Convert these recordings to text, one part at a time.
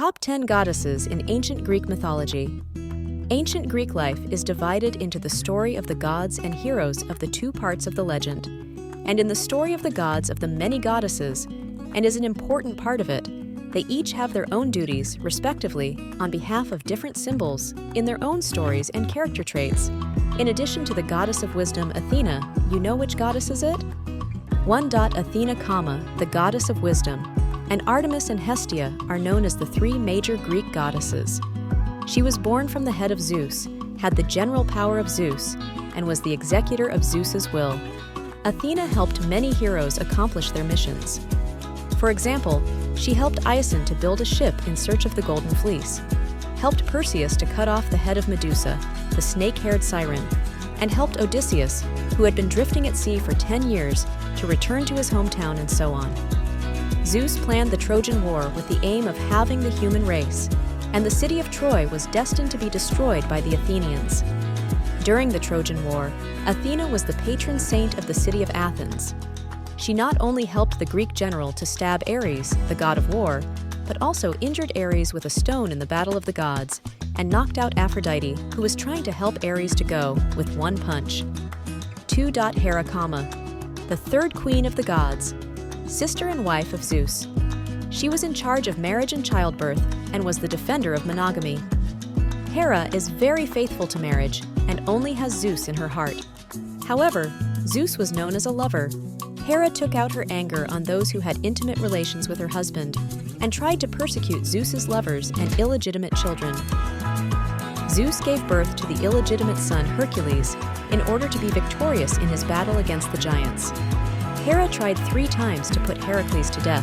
Top 10 Goddesses in Ancient Greek Mythology. Ancient Greek life is divided into the story of the gods and heroes of the two parts of the legend, and in the story of the gods of the many goddesses, and is an important part of it. They each have their own duties, respectively, on behalf of different symbols, in their own stories and character traits. In addition to the goddess of wisdom, Athena, you know which goddess is it? 1. Athena, the goddess of wisdom, and Artemis and Hestia are known as the three major Greek goddesses. She was born from the head of Zeus, had the general power of Zeus, and was the executor of Zeus's will. Athena helped many heroes accomplish their missions. For example, she helped Aeson to build a ship in search of the Golden Fleece, helped Perseus to cut off the head of Medusa, the snake-haired siren, and helped Odysseus, who had been drifting at sea for 10 years, to return to his hometown, and so on. Zeus planned the Trojan War with the aim of halving the human race, and the city of Troy was destined to be destroyed by the Athenians. During the Trojan War, Athena was the patron saint of the city of Athens. She not only helped the Greek general to stab Ares, the god of war, but also injured Ares with a stone in the Battle of the Gods, and knocked out Aphrodite, who was trying to help Ares to go, with one punch. 2. Hera, the third queen of the gods, sister and wife of Zeus. She was in charge of marriage and childbirth, and was the defender of monogamy. Hera is very faithful to marriage, and only has Zeus in her heart. However, Zeus was known as a lover. Hera took out her anger on those who had intimate relations with her husband, and tried to persecute Zeus's lovers and illegitimate children. Zeus gave birth to the illegitimate son Hercules in order to be victorious in his battle against the giants. Hera tried 3 times to put Heracles to death.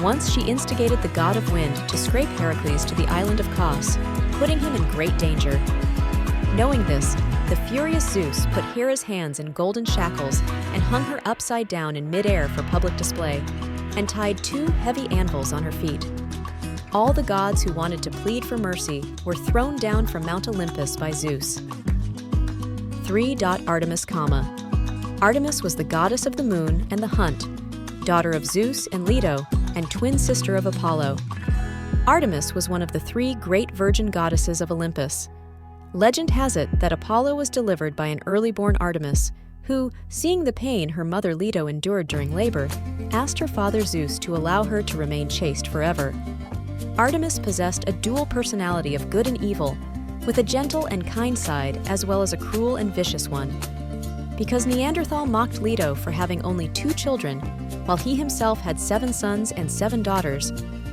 Once she instigated the god of wind to scrape Heracles to the island of Kos, putting him in great danger. Knowing this, the furious Zeus put Hera's hands in golden shackles and hung her upside down in mid-air for public display, and tied 2 heavy anvils on her feet. All the gods who wanted to plead for mercy were thrown down from Mount Olympus by Zeus. 3. Artemis, Artemis was the goddess of the moon and the hunt, daughter of Zeus and Leto, and twin sister of Apollo. Artemis was one of the 3 great virgin goddesses of Olympus. Legend has it that Apollo was delivered by an early-born Artemis, who, seeing the pain her mother Leto endured during labor, asked her father Zeus to allow her to remain chaste forever. Artemis possessed a dual personality of good and evil, with a gentle and kind side as well as a cruel and vicious one. Because Neanderthal mocked Leto for having only 2 children, while he himself had 7 sons and 7 daughters,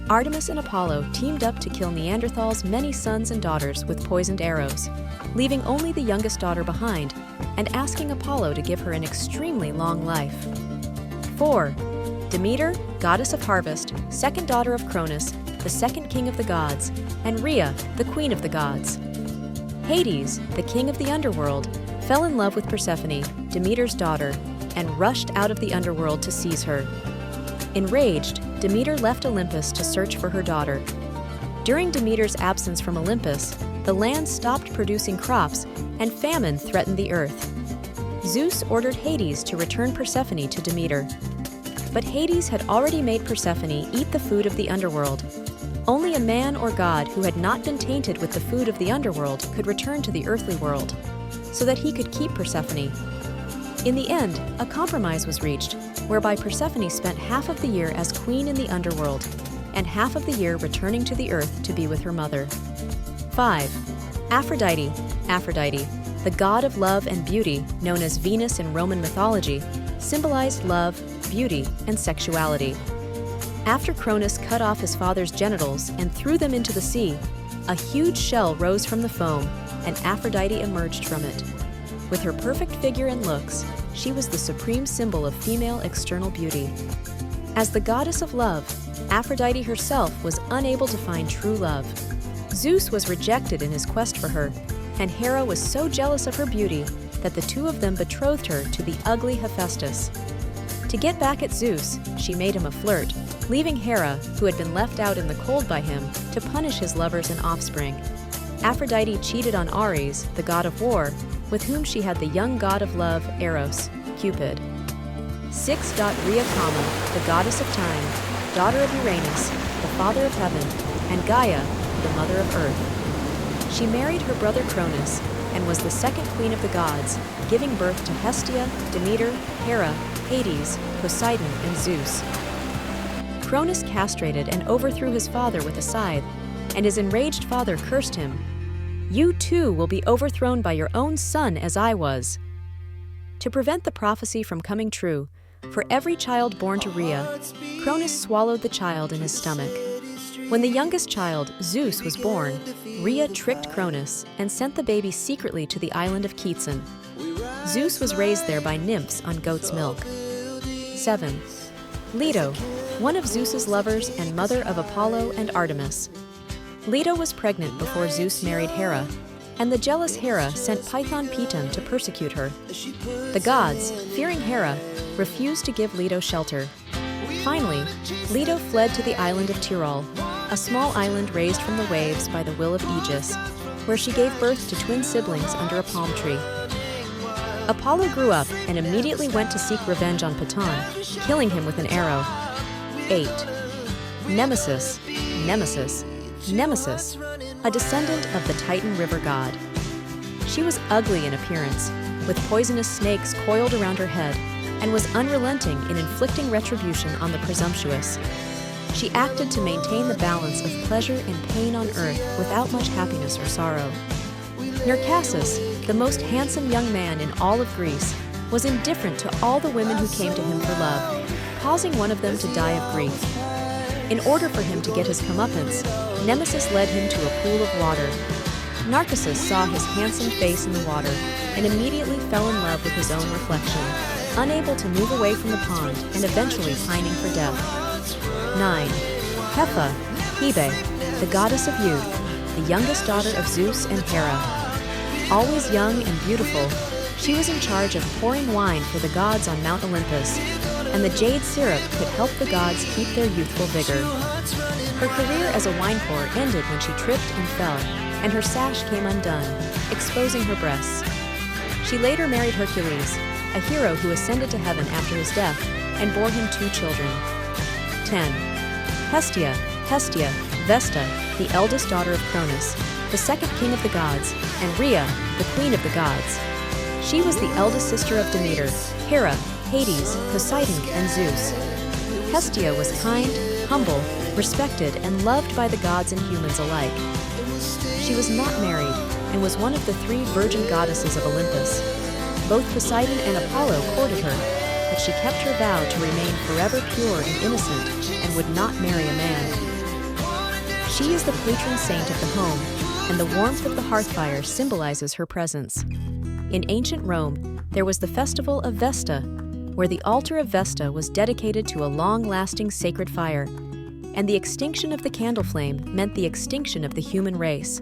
Artemis and Apollo teamed up to kill Neanderthal's many sons and daughters with poisoned arrows, leaving only the youngest daughter behind, and asking Apollo to give her an extremely long life. 4. Demeter, goddess of harvest, second daughter of Cronus, the second king of the gods, and Rhea, the queen of the gods. Hades, the king of the underworld, fell in love with Persephone, Demeter's daughter, and rushed out of the underworld to seize her. Enraged, Demeter left Olympus to search for her daughter. During Demeter's absence from Olympus, the land stopped producing crops, and famine threatened the earth. Zeus ordered Hades to return Persephone to Demeter. But Hades had already made Persephone eat the food of the underworld. Only a man or god who had not been tainted with the food of the underworld could return to the earthly world, so that he could keep Persephone. In the end, a compromise was reached, whereby Persephone spent half of the year as queen in the underworld, and half of the year returning to the earth to be with her mother. 5. Aphrodite, the god of love and beauty, known as Venus in Roman mythology, symbolized love, beauty, and sexuality. After Cronus cut off his father's genitals and threw them into the sea, a huge shell rose from the foam, and Aphrodite emerged from it. With her perfect figure and looks, she was the supreme symbol of female external beauty. As the goddess of love, Aphrodite herself was unable to find true love. Zeus was rejected in his quest for her, and Hera was so jealous of her beauty that the 2 of them betrothed her to the ugly Hephaestus. To get back at Zeus, she made him a flirt, leaving Hera, who had been left out in the cold by him, to punish his lovers and offspring. Aphrodite cheated on Ares, the god of war, with whom she had the young god of love, Eros, Cupid. 6. Rhea, the goddess of time, daughter of Uranus, the father of heaven, and Gaia, the mother of Earth. She married her brother Cronus and was the second queen of the gods, giving birth to Hestia, Demeter, Hera, Hades, Poseidon, and Zeus. Cronus castrated and overthrew his father with a scythe, and his enraged father cursed him. "You too will be overthrown by your own son as I was." To prevent the prophecy from coming true, for every child born to Rhea, Cronus swallowed the child in his stomach. When the youngest child, Zeus, was born, Rhea tricked Cronus and sent the baby secretly to the island of Kitson. Zeus was raised there by nymphs on goat's milk. 7. Leto, one of Zeus's lovers and mother of Apollo and Artemis. Leto was pregnant before Zeus married Hera, and the jealous Hera sent Python Piton to persecute her. The gods, fearing Hera, refused to give Leto shelter. Finally, Leto fled to the island of Tyrol, a small island raised from the waves by the will of Aegis, where she gave birth to twin siblings under a palm tree. Apollo grew up and immediately went to seek revenge on Piton, killing him with an arrow. 8. Nemesis, a descendant of the Titan river god. She was ugly in appearance, with poisonous snakes coiled around her head, and was unrelenting in inflicting retribution on the presumptuous. She acted to maintain the balance of pleasure and pain on earth without much happiness or sorrow. Narcissus, the most handsome young man in all of Greece, was indifferent to all the women who came to him for love, causing one of them to die of grief. In order for him to get his comeuppance, Nemesis led him to a pool of water. Narcissus saw his handsome face in the water and immediately fell in love with his own reflection, unable to move away from the pond and eventually pining for death. 9. Hebe, the goddess of youth, the youngest daughter of Zeus and Hera. Always young and beautiful, she was in charge of pouring wine for the gods on Mount Olympus, and the jade syrup could help the gods keep their youthful vigor. Her career as a wine pourer ended when she tripped and fell, and her sash came undone, exposing her breasts. She later married Hercules, a hero who ascended to heaven after his death, and bore him 2 children. 10. Hestia, Vesta, the eldest daughter of Cronus, the second king of the gods, and Rhea, the queen of the gods. She was the eldest sister of Demeter, Hera, Hades, Poseidon, and Zeus. Hestia was kind, humble, respected, and loved by the gods and humans alike. She was not married and was one of the 3 virgin goddesses of Olympus. Both Poseidon and Apollo courted her, but she kept her vow to remain forever pure and innocent and would not marry a man. She is the patron saint of the home, and the warmth of the hearth fire symbolizes her presence. In ancient Rome, there was the festival of Vesta, where the altar of Vesta was dedicated to a long-lasting sacred fire, and the extinction of the candle flame meant the extinction of the human race.